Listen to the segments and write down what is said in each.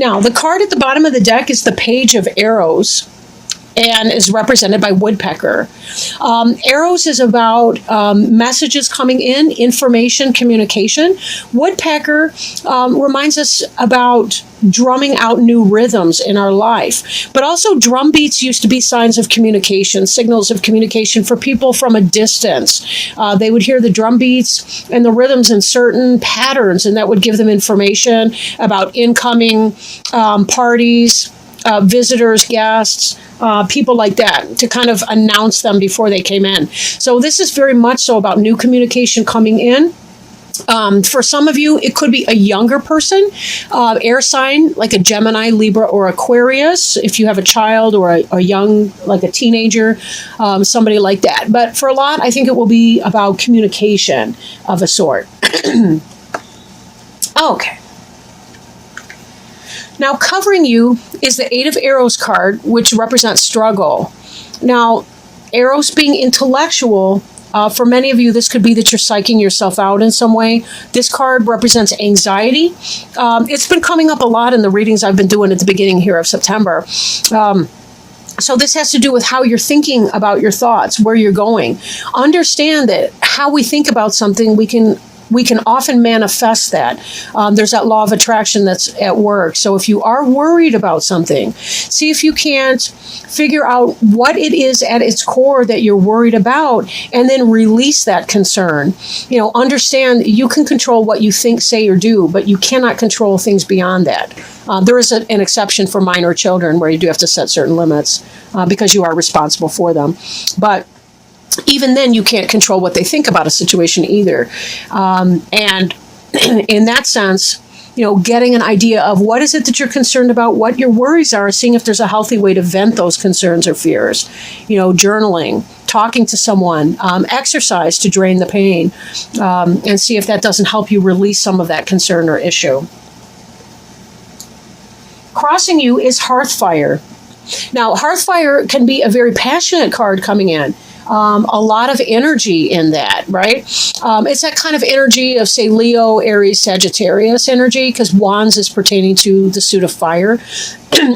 Now, the card at the bottom of the deck is the Page of Arrows, and is represented by woodpecker. Arrows is about messages coming in, information, communication. Woodpecker reminds us about drumming out new rhythms in our life. But also drum beats used to be signs of communication, signals of communication for people from a distance. They would hear the drum beats and the rhythms in certain patterns, and that would give them information about incoming parties, visitors, guests, people like that, to kind of announce them before they came in. So this is very much so about new communication coming in. For some of you, it could be a younger person, air sign, like a Gemini, Libra, or Aquarius. If you have a child or a young, like a teenager, somebody like that. But for a lot, I think it will be about communication of a sort. Okay. Now, covering you is the Eight of Arrows card, which represents struggle. Now, arrows being intellectual, for many of you, this could be that you're psyching yourself out in some way. This card represents anxiety. It's been coming up a lot in the readings I've been doing at the beginning here of September. So this has to do with how you're thinking about your thoughts, where you're going. Understand that how we think about something, we can often manifest that. There's that law of attraction that's at work. So if you are worried about something, see if you can't figure out what it is at its core that you're worried about, and then release that concern. Understand you can control what you think, say, or do, but you cannot control things beyond that. There is an exception for minor children where you do have to set certain limits because you are responsible for them. But even then, you can't control what they think about a situation either. And in that sense, getting an idea of what is it that you're concerned about, what your worries are, seeing if there's a healthy way to vent those concerns or fears. Journaling, talking to someone, exercise to drain the pain, and see if that doesn't help you release some of that concern or issue. Crossing you is Hearthfire. Now, Hearthfire can be a very passionate card coming in. A lot of energy in that, right? It's that kind of energy of, say, Leo, Aries, Sagittarius energy, because Wands is pertaining to the suit of fire,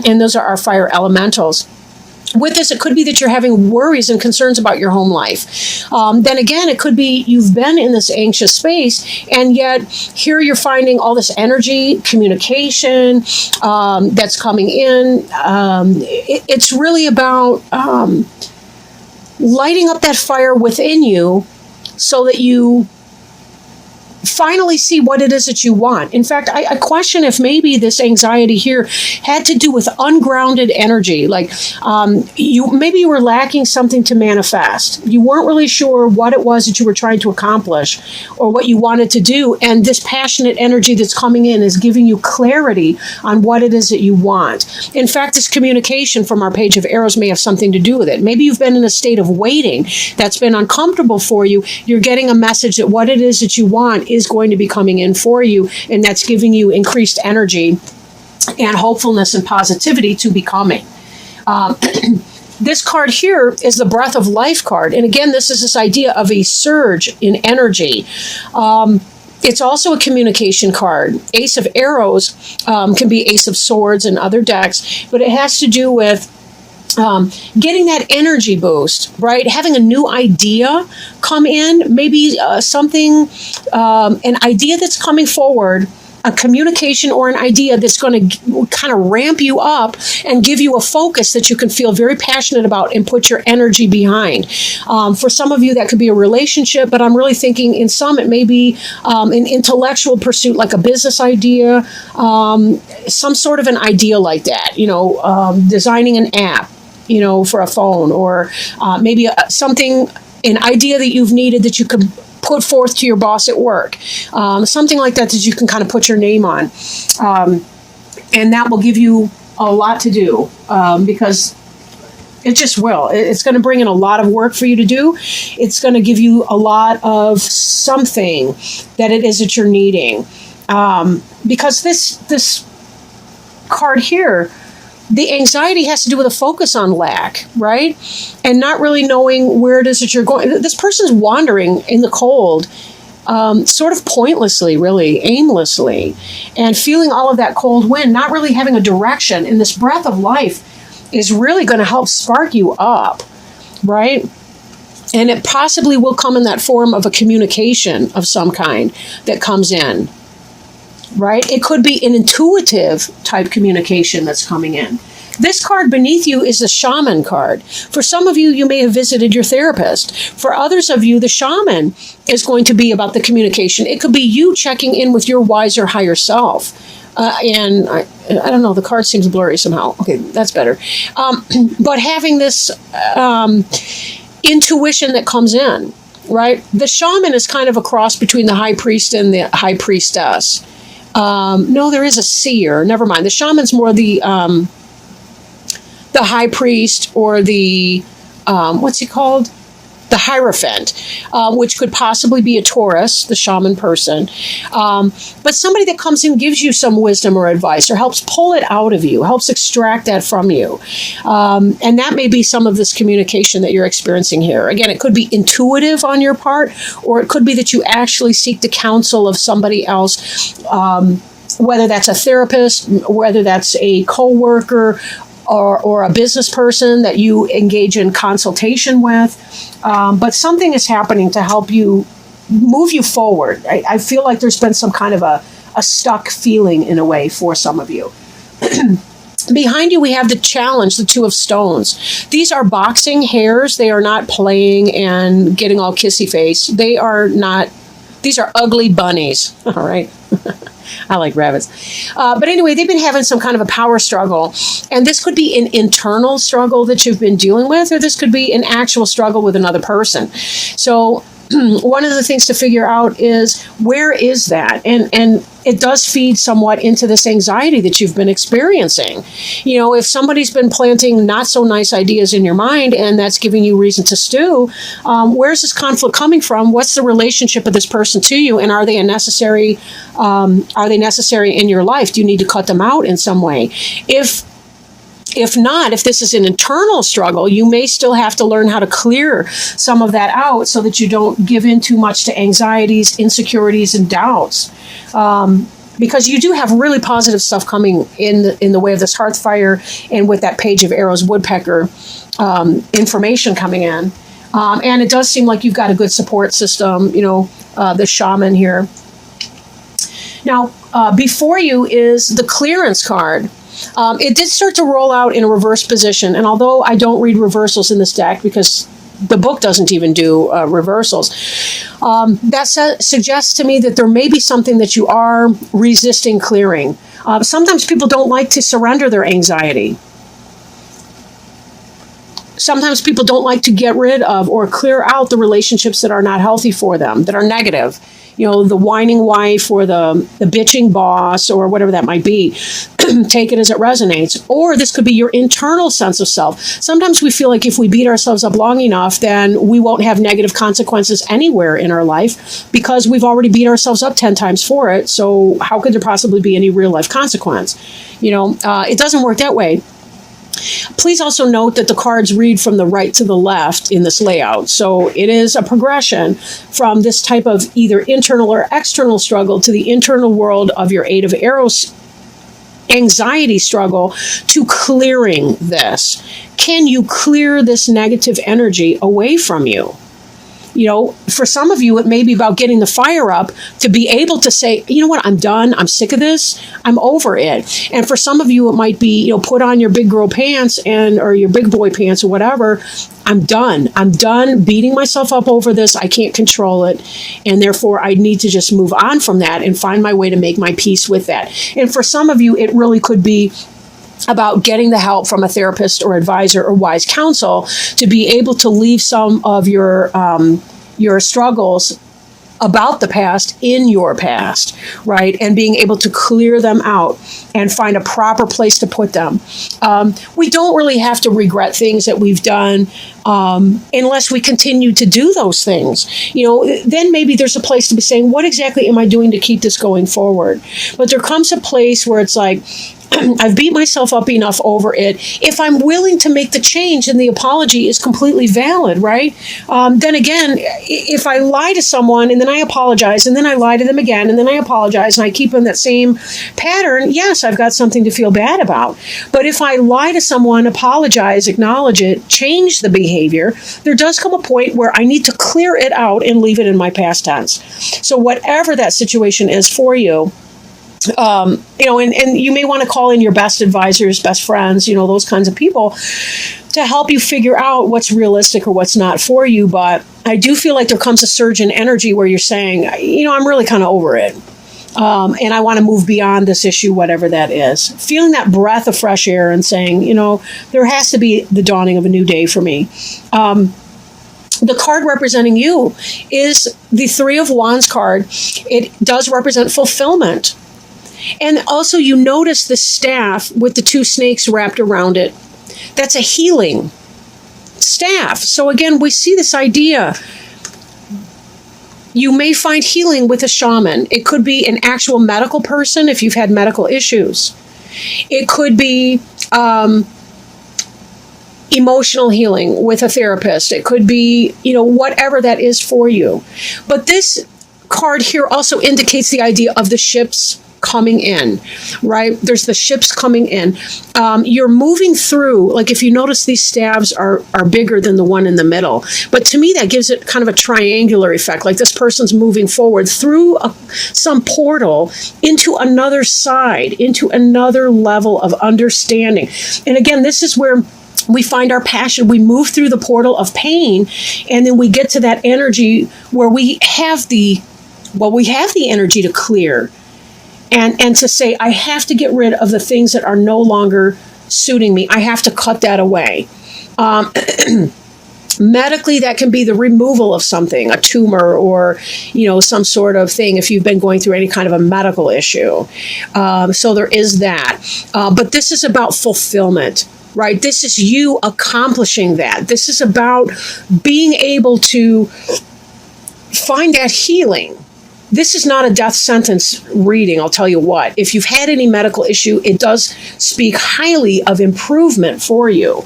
and those are our fire elementals. With this, it could be that you're having worries and concerns about your home life. Then again, it could be you've been in this anxious space, and yet here you're finding all this energy, communication that's coming in. It's really about lighting up that fire within you so that you finally see what it is that you want. In fact, I question if maybe this anxiety here had to do with ungrounded energy. Like maybe you were lacking something to manifest. You weren't really sure what it was that you were trying to accomplish or what you wanted to do. And this passionate energy that's coming in is giving you clarity on what it is that you want. In fact, this communication from our Page of Arrows may have something to do with it. Maybe you've been in a state of waiting that's been uncomfortable for you. You're getting a message that what it is that you want is going to be coming in for you, and that's giving you increased energy and hopefulness and positivity to becoming. This card here is the Breath of Life card, and again, this is this idea of a surge in energy. It's also a communication card. Ace of Arrows can be Ace of Swords in other decks, but it has to do with getting that energy boost, right? Having a new idea come in, maybe something, an idea that's coming forward, a communication or an idea that's going to kind of ramp you up and give you a focus that you can feel very passionate about and put your energy behind. For some of you, that could be a relationship, but I'm really thinking in some, it may be an intellectual pursuit, like a business idea, some sort of an idea like that, designing an app, for a phone, or maybe an idea that you've needed that you could put forth to your boss at work. Something like that you can kind of put your name on. And that will give you a lot to do because it just will. It's going to bring in a lot of work for you to do. It's going to give you a lot of something that it is that you're needing. Because this card here, the anxiety has to do with a focus on lack, right? And not really knowing where it is that you're going. This person's wandering in the cold, sort of pointlessly, really, aimlessly, and feeling all of that cold wind, not really having a direction. And this breath of life is really going to help spark you up, right? And it possibly will come in that form of a communication of some kind that comes in, right? It could be an intuitive type communication that's coming in. This card beneath you is the shaman card. For some of you, you may have visited your therapist. For others of you, the shaman is going to be about the communication. It could be you checking in with your wiser higher self. And I don't know, the card seems blurry somehow. Okay, that's better. But having this intuition that comes in, right? The shaman is kind of a cross between the high priest and the high priestess. No, there is a seer. Never mind. The shaman's more the high priest, or the, what's he called? The Hierophant, which could possibly be a Taurus, the shaman person. But somebody that comes in, gives you some wisdom or advice, or helps pull it out of you, helps extract that from you. And that may be some of this communication that you're experiencing here. Again, it could be intuitive on your part, or it could be that you actually seek the counsel of somebody else, whether that's a therapist, whether that's a coworker, or a business person that you engage in consultation with. But something is happening to help you move you forward. I feel like there's been some kind of a stuck feeling in a way for some of you. Behind you, we have the challenge, the Two of Stones. These are boxing hares. They are not playing and getting all kissy face. These are ugly bunnies. All right. I like rabbits. But anyway, they've been having some kind of a power struggle. And this could be an internal struggle that you've been dealing with, or this could be an actual struggle with another person. So one of the things to figure out is, where is that? And it does feed somewhat into this anxiety that you've been experiencing. You know, if somebody's been planting not so nice ideas in your mind, and that's giving you reason to stew, where's this conflict coming from? What's the relationship of this person to you? And are they necessary in your life? Do you need to cut them out in some way? If not, if this is an internal struggle, you may still have to learn how to clear some of that out so that you don't give in too much to anxieties, insecurities, and doubts. Because you do have really positive stuff coming in the way of this hearth fire, and with that page of arrows woodpecker information coming in. And it does seem like you've got a good support system, the shaman here. Now, before you is the clearance card. It did start to roll out in a reverse position, and although I don't read reversals in this deck because the book doesn't even do reversals, that suggests to me that there may be something that you are resisting clearing. Sometimes people don't like to surrender their anxiety. Sometimes people don't like to get rid of or clear out the relationships that are not healthy for them, that are negative. The whining wife, or the bitching boss, or whatever that might be. Take it as it resonates. Or this could be your internal sense of self. Sometimes we feel like if we beat ourselves up long enough, then we won't have negative consequences anywhere in our life, because we've already beat ourselves up 10 times for it. So how could there possibly be any real life consequence? It doesn't work that way. Please also note that the cards read from the right to the left in this layout. So it is a progression from this type of either internal or external struggle to the internal world of your Eight of Arrows anxiety struggle, to clearing this. Can you clear this negative energy away from you? For some of you, it may be about getting the fire up to be able to say, you know what, I'm done. I'm sick of this. I'm over it. And for some of you, it might be, put on your big girl pants or your big boy pants or whatever. I'm done. I'm done beating myself up over this. I can't control it. And therefore, I need to just move on from that and find my way to make my peace with that. And for some of you, it really could be about getting the help from a therapist or advisor or wise counsel to be able to leave some of your struggles about the past in your past, right? And being able to clear them out and find a proper place to put them. We don't really have to regret things that we've done unless we continue to do those things. Then maybe there's a place to be saying, what exactly am I doing to keep this going forward? But there comes a place where it's like, I've beat myself up enough over it. If I'm willing to make the change, and the apology is completely valid, right? Then again, if I lie to someone and then I apologize and then I lie to them again and then I apologize and I keep in that same pattern, yes, I've got something to feel bad about. But if I lie to someone, apologize, acknowledge it, change the behavior, there does come a point where I need to clear it out and leave it in my past tense. So whatever that situation is for you, and you may want to call in your best advisors, best friends, those kinds of people to help you figure out what's realistic or what's not for you. But I do feel like there comes a surge in energy where you're saying, I'm really kind of over it. And I want to move beyond this issue, whatever that is. Feeling that breath of fresh air and saying, there has to be the dawning of a new day for me. The card representing you is the Three of Wands card. It does represent fulfillment. And also you notice the staff with the two snakes wrapped around it. That's a healing staff. So again, we see this idea. You may find healing with a shaman. It could be an actual medical person if you've had medical issues. It could be emotional healing with a therapist. It could be, whatever that is for you. But this card here also indicates the idea of the ships coming in, right? There's the ships coming in. You're moving through, like if you notice these staves are bigger than the one in the middle. But to me, that gives it kind of a triangular effect, like this person's moving forward through some portal into another side, into another level of understanding. And again, this is where we find our passion. We move through the portal of pain, and then we get to that energy where we have the energy to clear. And to say, I have to get rid of the things that are no longer suiting me. I have to cut that away. Medically, that can be the removal of something, a tumor or, some sort of thing if you've been going through any kind of a medical issue. So there is that. But this is about fulfillment, right? This is you accomplishing that. This is about being able to find that healing. This is not a death sentence reading, I'll tell you what. If you've had any medical issue, it does speak highly of improvement for you.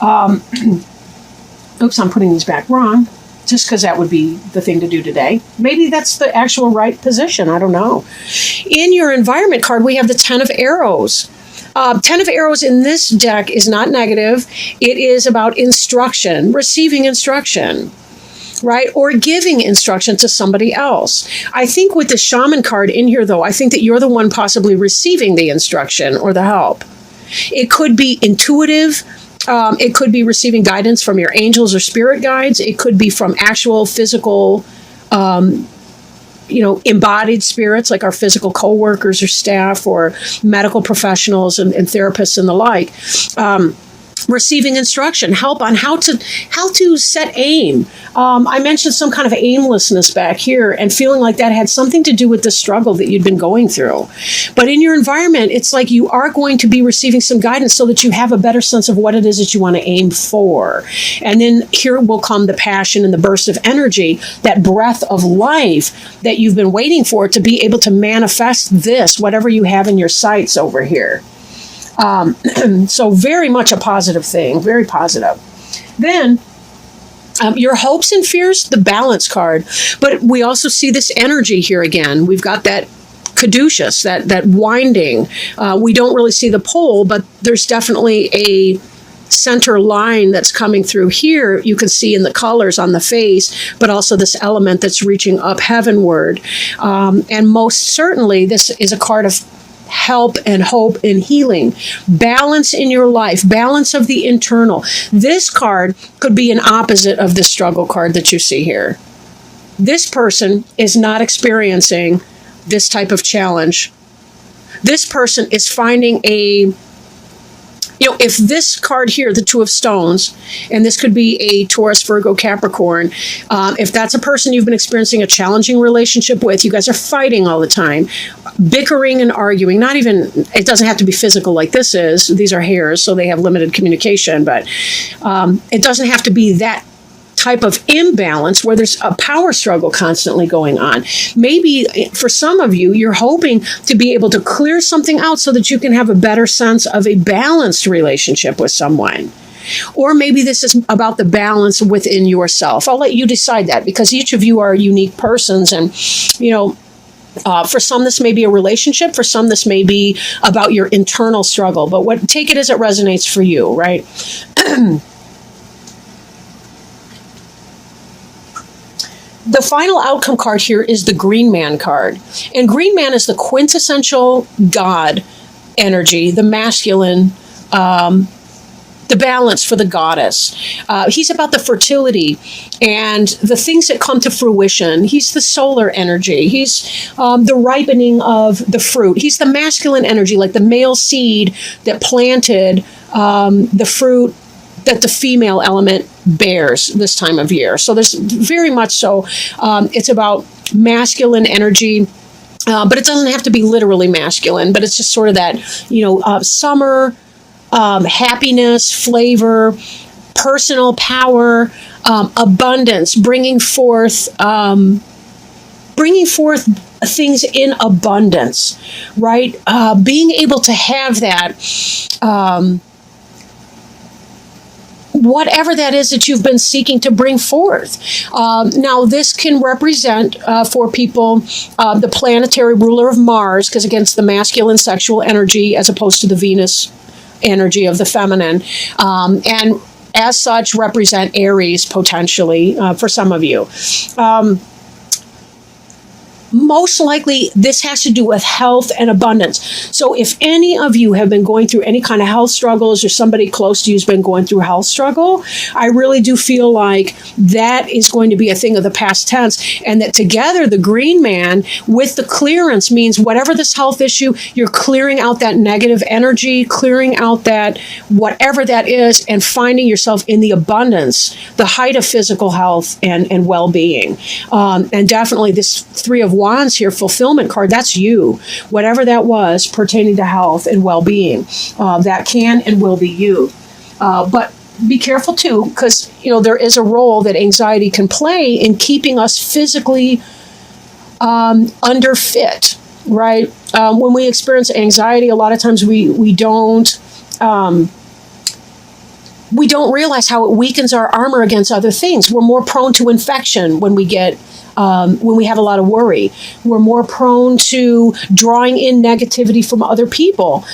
Oops, I'm putting these back wrong, just because that would be the thing to do today. Maybe that's the actual right position, I don't know. In your environment card, we have the Ten of Arrows. Ten of Arrows in this deck is not negative. It is about instruction, receiving instruction. Right? Or giving instruction to somebody else. I think with the shaman card in here, though, I think that you're the one possibly receiving the instruction or the help. It could be intuitive. It could be receiving guidance from your angels or spirit guides. It could be from actual physical, embodied spirits like our physical co-workers or staff or medical professionals and therapists and the like. Receiving instruction, help on how to set aim. I mentioned some kind of aimlessness back here and feeling like that had something to do with the struggle that you'd been going through. But in your environment, it's like you are going to be receiving some guidance so that you have a better sense of what it is that you want to aim for. And then here will come the passion and the burst of energy, that breath of life that you've been waiting for to be able to manifest this, whatever you have in your sights over here. So very much a positive thing, very positive. Then your hopes and fears, the balance card. But we also see this energy here again. We've got that caduceus, that winding. We don't really see the pole, but there's definitely a center line that's coming through here. You can see in the colors on the face, but also this element that's reaching up heavenward. And most certainly, this is a card of help and hope and healing, balance in your life, balance of the internal. This card could be an opposite of the struggle card that you see here. This person is not experiencing this type of challenge. This person is finding if this card here, the Two of Stones, and this could be a Taurus, Virgo, Capricorn, if that's a person you've been experiencing a challenging relationship with, you guys are fighting all the time, bickering and arguing, it doesn't have to be physical like this is. These are hairs, so they have limited communication, but it doesn't have to be that type of imbalance where there's a power struggle constantly going on. Maybe for some of you, you're hoping to be able to clear something out so that you can have a better sense of a balanced relationship with someone. Or maybe this is about the balance within yourself. I'll let you decide that, because each of you are unique persons. And, for some, this may be a relationship. For some, this may be about your internal struggle. But take it as it resonates for you, right? The final outcome card here is the Green Man card. And Green Man is the quintessential God energy, the masculine, the balance for the goddess. He's about the fertility and the things that come to fruition. He's the solar energy. He's the ripening of the fruit. He's the masculine energy, like the male seed that planted the fruit that the female element bears this time of year. So there's very much so, it's about masculine energy. But it doesn't have to be literally masculine, but it's just sort of that, summer, happiness, flavor, personal power, abundance, bringing forth things in abundance, right? Being able to have that, whatever that is that you've been seeking to bring forth. Now, this can represent for people the planetary ruler of Mars, because against the masculine sexual energy as opposed to the Venus energy of the feminine, and as such represent Aries potentially for some of you. Most likely, this has to do with health and abundance. So if any of you have been going through any kind of health struggles, or somebody close to you has been going through a health struggle, I really do feel like that is going to be a thing of the past tense, and that together the Green Man with the clearance means whatever this health issue, you're clearing out that negative energy, clearing out that whatever that is, and finding yourself in the abundance, the height of physical health and well-being. And definitely this Three of Wands here, fulfillment card, that's you. Whatever that was pertaining to health and well-being, that can and will be you. But be careful too, because there is a role that anxiety can play in keeping us physically underfit, right? When we experience anxiety, a lot of times we don't realize how it weakens our armor against other things. We're more prone to infection when we have a lot of worry. We're more prone to drawing in negativity from other people.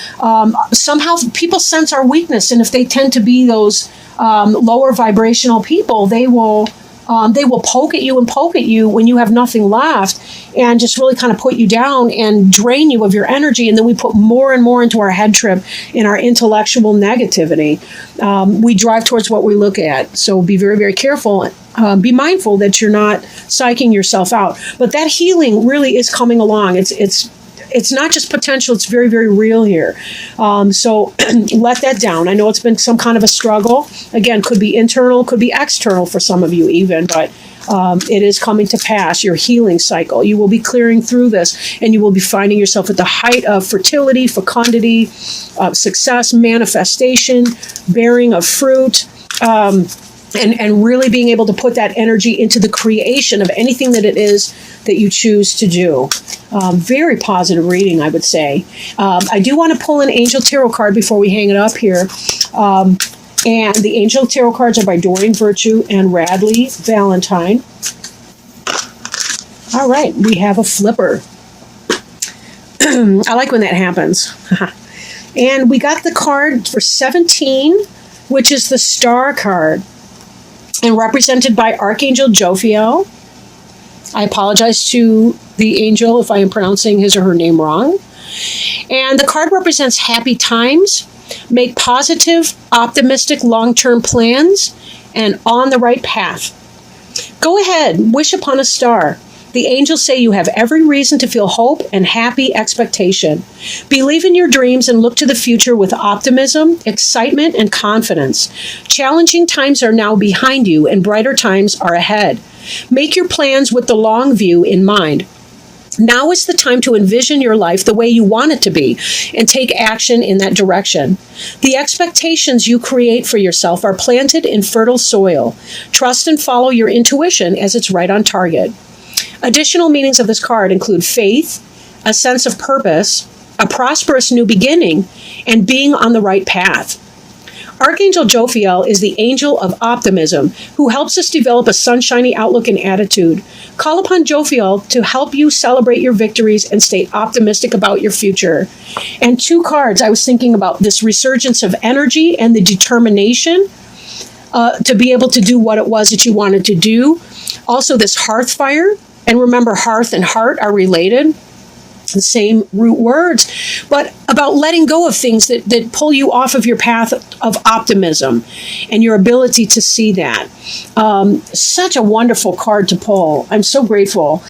Somehow people sense our weakness, and if they tend to be those lower vibrational people, they will poke at you when you have nothing left, and just really kind of put you down and drain you of your energy. And then we put more and more into our head trip in our intellectual negativity. We drive towards what we look at. So be very, very careful. Be mindful that you're not psyching yourself out. But that healing really is coming along. It's not just potential, it's very, very real here. So let that down. I know it's been some kind of a struggle. Again, could be internal, could be external for some of you even, but it is coming to pass, your healing cycle. You will be clearing through this, and you will be finding yourself at the height of fertility, fecundity, success, manifestation, bearing of fruit, and really being able to put that energy into the creation of anything that it is that you choose to do. Very positive reading, I would say. I do want to pull an Angel Tarot card before we hang it up here. And the Angel Tarot cards are by Doreen Virtue and Radley Valentine. All right, we have a flipper. I like when that happens. And we got the card for 17, which is the Star card, and represented by Archangel Jophiel. I apologize to the angel if I am pronouncing his or her name wrong. And the card represents happy times, make positive, optimistic, long-term plans, and on the right path. Go ahead, wish upon a star. The angels say you have every reason to feel hope and happy expectation. Believe in your dreams and look to the future with optimism, excitement, and confidence. Challenging times are now behind you and brighter times are ahead. Make your plans with the long view in mind. Now is the time to envision your life the way you want it to be and take action in that direction. The expectations you create for yourself are planted in fertile soil. Trust and follow your intuition as it's right on target. Additional meanings of this card include faith, a sense of purpose, a prosperous new beginning, and being on the right path. Archangel Jophiel is the angel of optimism who helps us develop a sunshiny outlook and attitude. Call upon Jophiel to help you celebrate your victories and stay optimistic about your future. And 2 cards, I was thinking about this resurgence of energy and the determination to be able to do what it was that you wanted to do. Also, this hearth fire. And remember, hearth and heart are related. The same root words, but about letting go of things that pull you off of your path of optimism and your ability to see that. Such a wonderful card to pull. I'm so grateful.